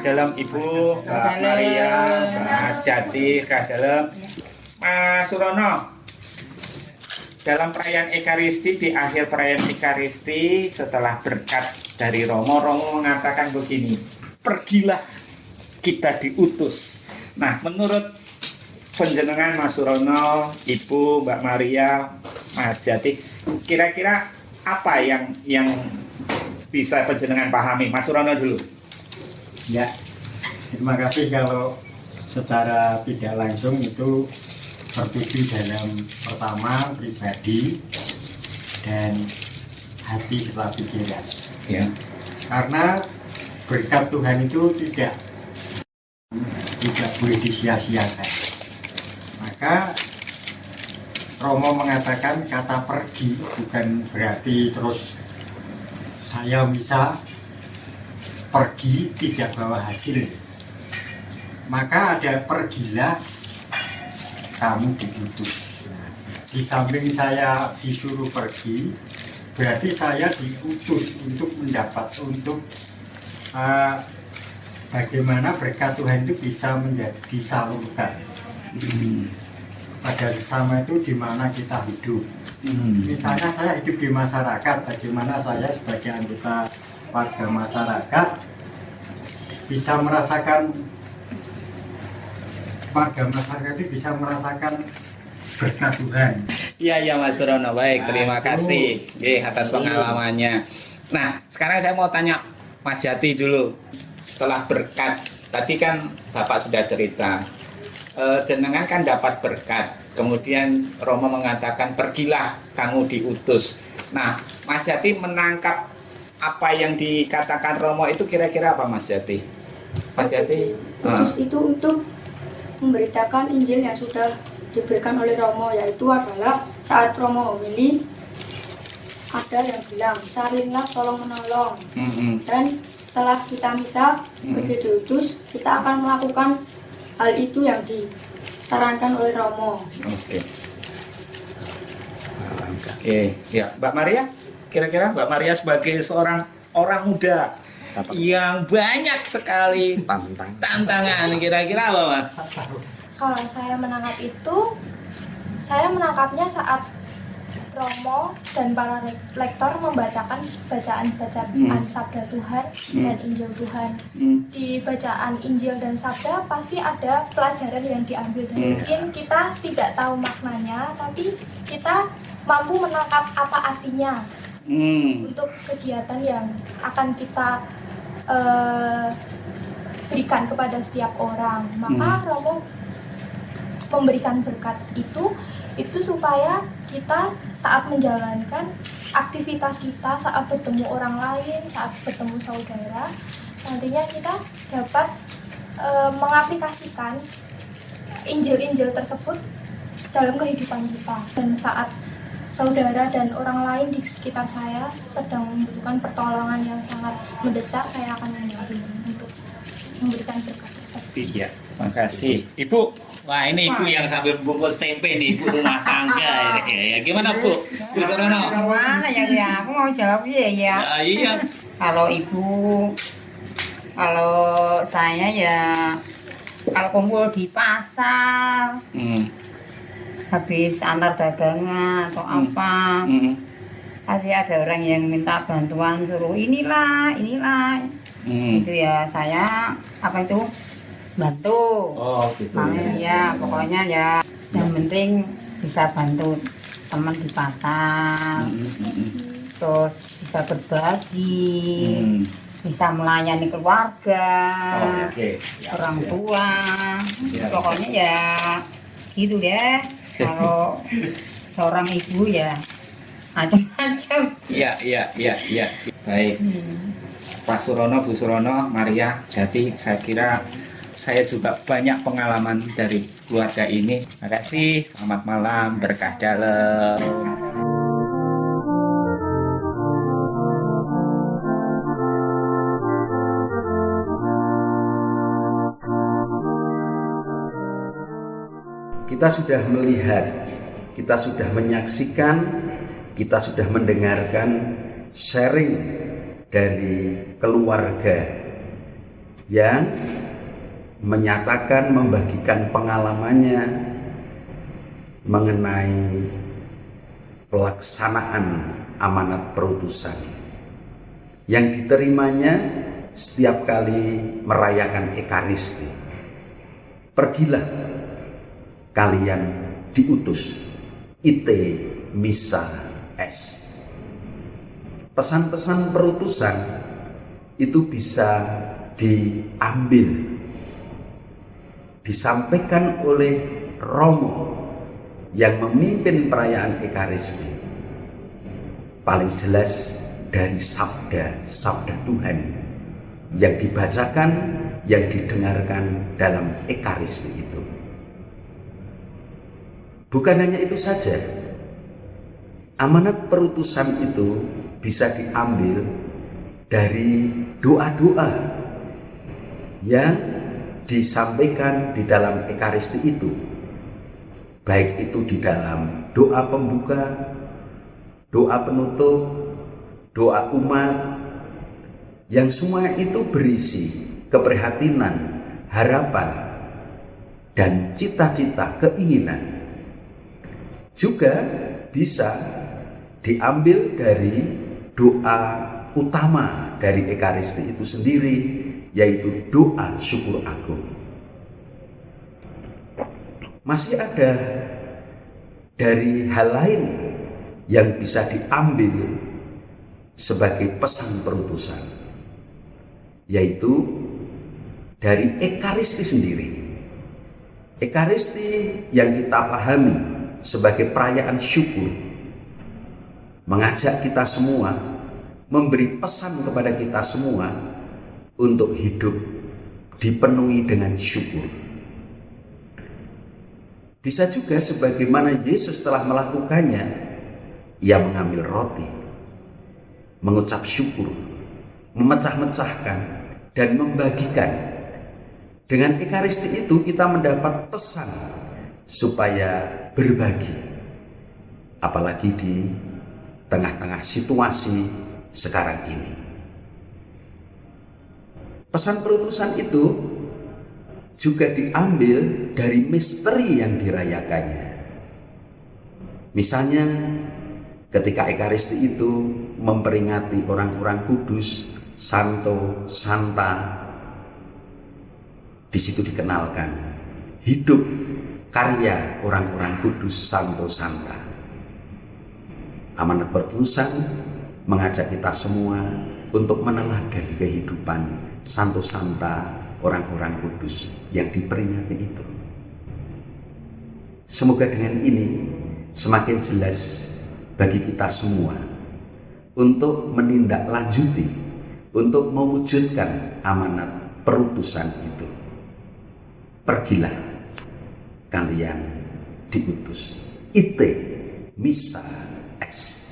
dalam Ibu, Mbak Maria, Mas Jati, dalam Mas Surono. Dalam perayaan Ekaristi, di akhir perayaan Ekaristi, setelah berkat dari Romo mengatakan begini, pergilah kita diutus. Nah, menurut penjenengan Mas Surono, Ibu, Mbak Maria, Mas Jati, kira-kira apa yang bisa penjenengan pahami? Mas Surono dulu. Ya, terima kasih. Kalau secara tidak langsung itu tertuju dalam pertama pribadi dan hati serta pikiran. Ya. Karena berkat Tuhan itu tidak boleh disia-siakan. Maka Romo mengatakan kata pergi bukan berarti terus saya bisa pergi tidak bawa hasil. Maka ada pergilah kamu diutus. Di samping saya disuruh pergi, berarti saya diutus untuk bagaimana berkat Tuhan itu bisa menjadi disalurkan pada sesama itu di mana kita hidup. Misalnya saya hidup di masyarakat, bagaimana saya sebagai anggota warga masyarakat bisa merasakan, warga masyarakat itu bisa merasakan berkat Tuhan. Iya Mas Surono, baik, terima kasih atas pengalamannya. Nah, sekarang saya mau tanya Mas Jati dulu. Setelah berkat, tadi kan Bapak sudah cerita, jenengan kan dapat berkat, kemudian Romo mengatakan pergilah kamu diutus. Nah, Mas Jati menangkap apa yang dikatakan Romo itu kira-kira apa, Mas Jati? Mas Jati? Itu untuk memberitakan Injil yang sudah diberikan oleh Romo, yaitu adalah saat Romo homili ada yang bilang salinglah tolong menolong. Dan setelah kita misa pergi diutus, kita akan melakukan hal itu yang disarankan oleh Romo. Oke, ya Mbak Maria, kira-kira Mbak Maria sebagai seorang orang muda yang banyak sekali tantangan, kira-kira apa, Mas? Kalau saya menangkap itu, saya menangkapnya saat Romo dan para lektor membacakan bacaan Sabda Tuhan dan Injil Tuhan. Di bacaan Injil dan Sabda pasti ada pelajaran yang diambil, dan mungkin kita tidak tahu maknanya, tapi kita mampu menangkap apa artinya untuk kegiatan yang akan kita berikan kepada setiap orang. Maka Romo memberikan berkat itu supaya kita saat menjalankan aktivitas kita, saat bertemu orang lain, saat bertemu saudara, nantinya kita dapat mengaplikasikan Injil-Injil tersebut dalam kehidupan kita. Dan saat saudara dan orang lain di sekitar saya sedang membutuhkan pertolongan yang sangat mendesak, saya akan membantu untuk memberikan berkat tersebut. Iya, makasih. Ibu, wah ini Ibu yang sambil bungkus tempe nih, Ibu rumah tangga ini. Ya, gimana Bu? Bu Surono? Mana ya? Aku mau jawab ya. Iya. Kalau saya ya, kalau kumpul di pasar, habis antar dagangan atau apa, pasti ada orang yang minta bantuan, suruh inilah. Itu ya saya bantu. Oh gitu. Ya, pokoknya ya yang penting bisa bantu teman di pasar, terus bisa berbagi, bisa melayani keluarga, orang tua, pokoknya ya gitu deh. Kalau seorang ibu ya macam-macam. Iya. Baik. Pak Surono, Bu Surono, Maria, Jati, saya kira saya juga banyak pengalaman dari keluarga ini. Terima kasih, selamat malam, berkah dalam. Kita sudah melihat, kita sudah menyaksikan, kita sudah mendengarkan sharing dari keluarga yang menyatakan, membagikan pengalamannya mengenai pelaksanaan amanat perutusan yang diterimanya setiap kali merayakan Ekaristi. Pergilah kalian diutus, ite missa es. Pesan-pesan perutusan itu bisa diambil, disampaikan oleh Romo yang memimpin perayaan Ekaristi. Paling jelas dari sabda Tuhan yang dibacakan, yang didengarkan dalam Ekaristi itu. Bukan hanya itu saja, amanat perutusan itu bisa diambil dari doa-doa yang disampaikan di dalam Ekaristi itu, baik itu di dalam doa pembuka, doa penutup, doa umat, yang semua itu berisi keprihatinan, harapan, dan cita-cita, keinginan. Juga bisa diambil dari doa utama dari Ekaristi itu sendiri, yaitu doa syukur agung. Masih ada dari hal lain yang bisa diambil sebagai pesan perutusan, yaitu dari Ekaristi sendiri. Ekaristi yang kita pahami sebagai perayaan syukur mengajak kita semua, memberi pesan kepada kita semua untuk hidup dipenuhi dengan syukur. Bisa juga sebagaimana Yesus telah melakukannya, ia mengambil roti, mengucap syukur, memecah-mecahkan, dan membagikan. Dengan Ekaristi itu kita mendapat pesan supaya berbagi, apalagi di tengah-tengah situasi sekarang ini. Pesan perutusan itu juga diambil dari misteri yang dirayakannya. Misalnya ketika Ekaristi itu memperingati orang-orang kudus, santo, santa, di situ dikenalkan hidup karya orang-orang kudus, santo, santa. Amanat perutusan mengajak kita semua untuk meneladani kehidupan santo, santa, orang-orang kudus yang diperingati itu. Semoga dengan ini semakin jelas bagi kita semua untuk menindaklanjuti, untuk mewujudkan amanat perutusan itu. Pergilah kalian diutus, ite missa es.